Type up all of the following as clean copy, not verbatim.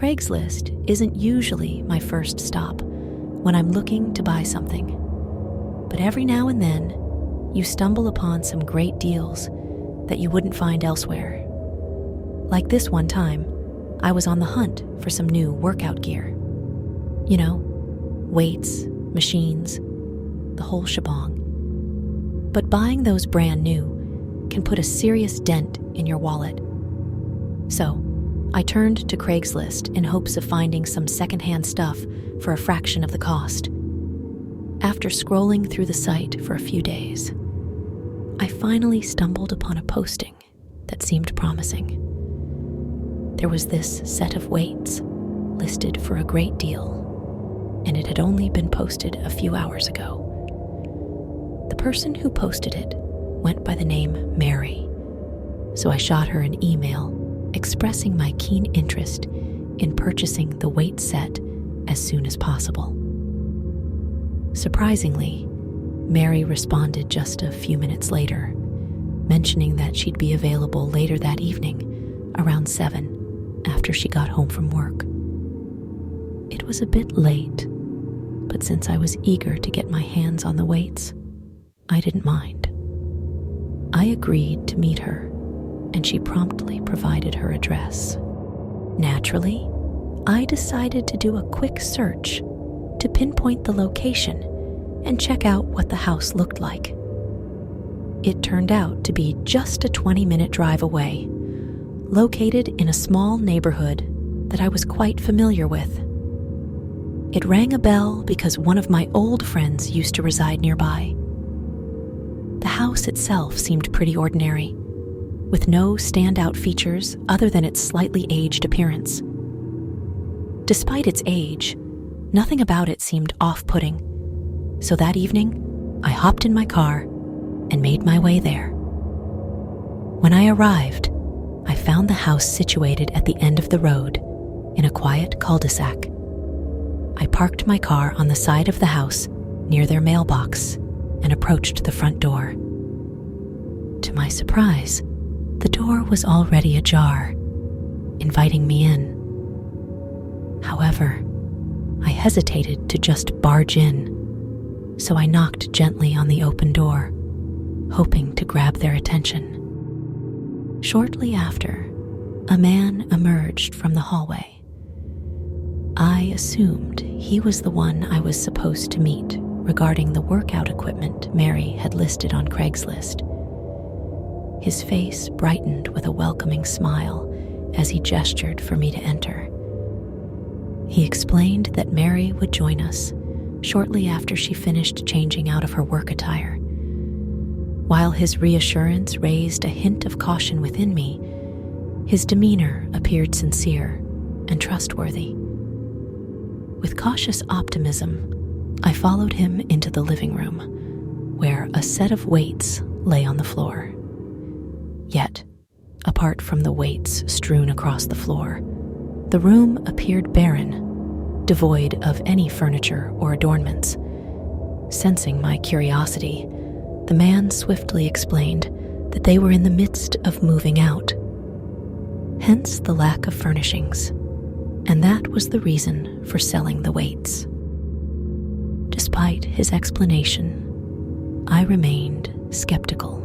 Craigslist isn't usually my first stop when I'm looking to buy something. But every now and then, you stumble upon some great deals that you wouldn't find elsewhere. Like this one time, I was on the hunt for some new workout gear. You know, weights, machines, the whole shebang. But buying those brand new can put a serious dent in your wallet. So, I turned to Craigslist in hopes of finding some secondhand stuff for a fraction of the cost. After scrolling through the site for a few days, I finally stumbled upon a posting that seemed promising. There was this set of weights listed for a great deal, and it had only been posted a few hours ago. The person who posted it went by the name Mary, so I shot her an email expressing my keen interest in purchasing the weight set as soon as possible. Surprisingly, Mary responded just a few minutes later, mentioning that she'd be available later that evening around 7 after she got home from work. It was a bit late, but since I was eager to get my hands on the weights, I didn't mind. I agreed to meet her, and she promptly provided her address. Naturally, I decided to do a quick search to pinpoint the location and check out what the house looked like. It turned out to be just a 20-minute drive away, located in a small neighborhood that I was quite familiar with. It rang a bell because one of my old friends used to reside nearby. The house itself seemed pretty ordinary, with no standout features other than its slightly aged appearance. Despite its age, nothing about it seemed off-putting, so that evening, I hopped in my car and made my way there. When I arrived, I found the house situated at the end of the road in a quiet cul-de-sac. I parked my car on the side of the house near their mailbox and approached the front door. To my surprise, the door was already ajar, inviting me in. However, I hesitated to just barge in, so I knocked gently on the open door, hoping to grab their attention. Shortly after, a man emerged from the hallway. I assumed he was the one I was supposed to meet regarding the workout equipment Mary had listed on Craigslist. His face brightened with a welcoming smile as he gestured for me to enter. He explained that Mary would join us shortly after she finished changing out of her work attire. While his reassurance raised a hint of caution within me, his demeanor appeared sincere and trustworthy. With cautious optimism, I followed him into the living room, where a set of weights lay on the floor. Yet, apart from the weights strewn across the floor, the room appeared barren, devoid of any furniture or adornments. Sensing my curiosity, the man swiftly explained that they were in the midst of moving out. Hence the lack of furnishings, and that was the reason for selling the weights. Despite his explanation, I remained skeptical.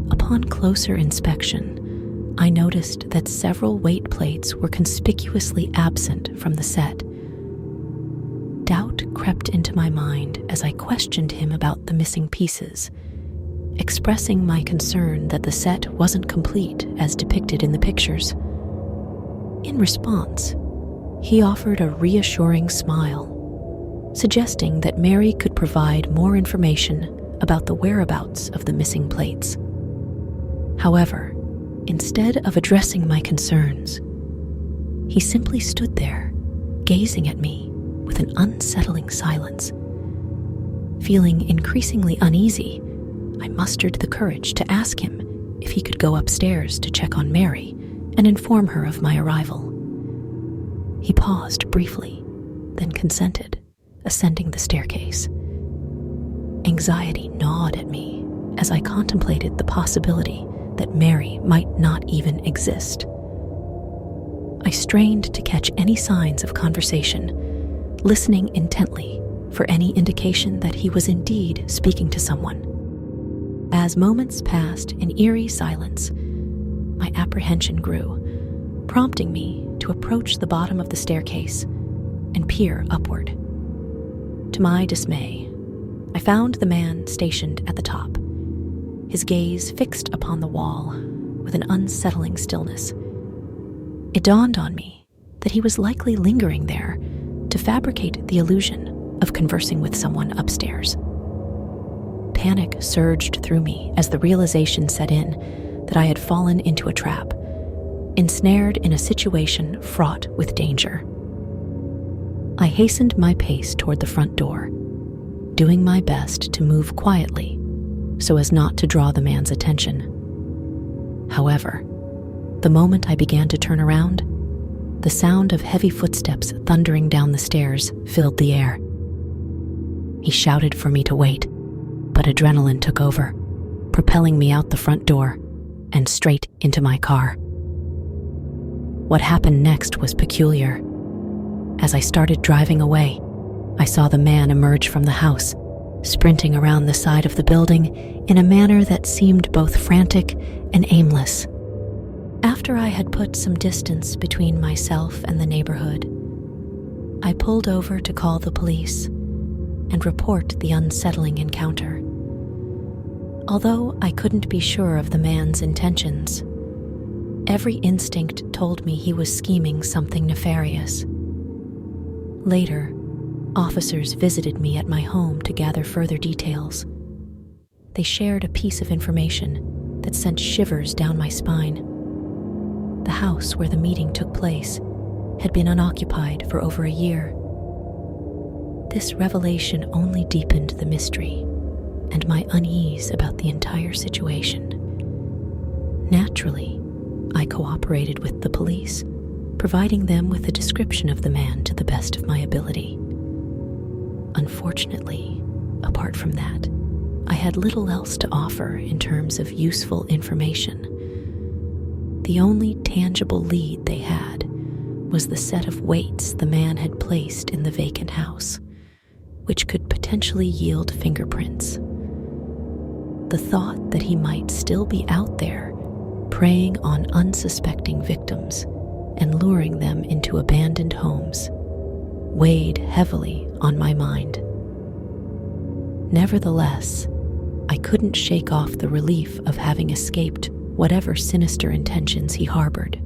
Upon closer inspection, I noticed that several weight plates were conspicuously absent from the set. Doubt crept into my mind as I questioned him about the missing pieces, expressing my concern that the set wasn't complete as depicted in the pictures. In response, he offered a reassuring smile, suggesting that Mary could provide more information about the whereabouts of the missing plates. However, instead of addressing my concerns, he simply stood there, gazing at me with an unsettling silence. Feeling increasingly uneasy, I mustered the courage to ask him if he could go upstairs to check on Mary and inform her of my arrival. He paused briefly, then consented, ascending the staircase. Anxiety gnawed at me as I contemplated the possibility that Mary might not even exist. I strained to catch any signs of conversation, listening intently for any indication that he was indeed speaking to someone. As moments passed in eerie silence, my apprehension grew, prompting me to approach the bottom of the staircase and peer upward. To my dismay, I found the man stationed at the top, his gaze fixed upon the wall with an unsettling stillness. It dawned on me that he was likely lingering there to fabricate the illusion of conversing with someone upstairs. Panic surged through me as the realization set in that I had fallen into a trap, ensnared in a situation fraught with danger. I hastened my pace toward the front door, doing my best to move quietly so as not to draw the man's attention. However, the moment I began to turn around, the sound of heavy footsteps thundering down the stairs filled the air. He shouted for me to wait, but adrenaline took over, propelling me out the front door and straight into my car. What happened next was peculiar. As I started driving away, I saw the man emerge from the house, sprinting around the side of the building in a manner that seemed both frantic and aimless. After I had put some distance between myself and the neighborhood, I pulled over to call the police and report the unsettling encounter. Although I couldn't be sure of the man's intentions, every instinct told me he was scheming something nefarious. Later, officers visited me at my home to gather further details. They shared a piece of information that sent shivers down my spine. The house where the meeting took place had been unoccupied for over a year. This revelation only deepened the mystery and my unease about the entire situation. Naturally, I cooperated with the police, providing them with a description of the man to the best of my ability. Unfortunately, apart from that, I had little else to offer in terms of useful information. The only tangible lead they had was the set of weights the man had placed in the vacant house, which could potentially yield fingerprints. The thought that he might still be out there, preying on unsuspecting victims and luring them into abandoned homes, weighed heavily on my mind. Nevertheless, I couldn't shake off the relief of having escaped whatever sinister intentions he harbored.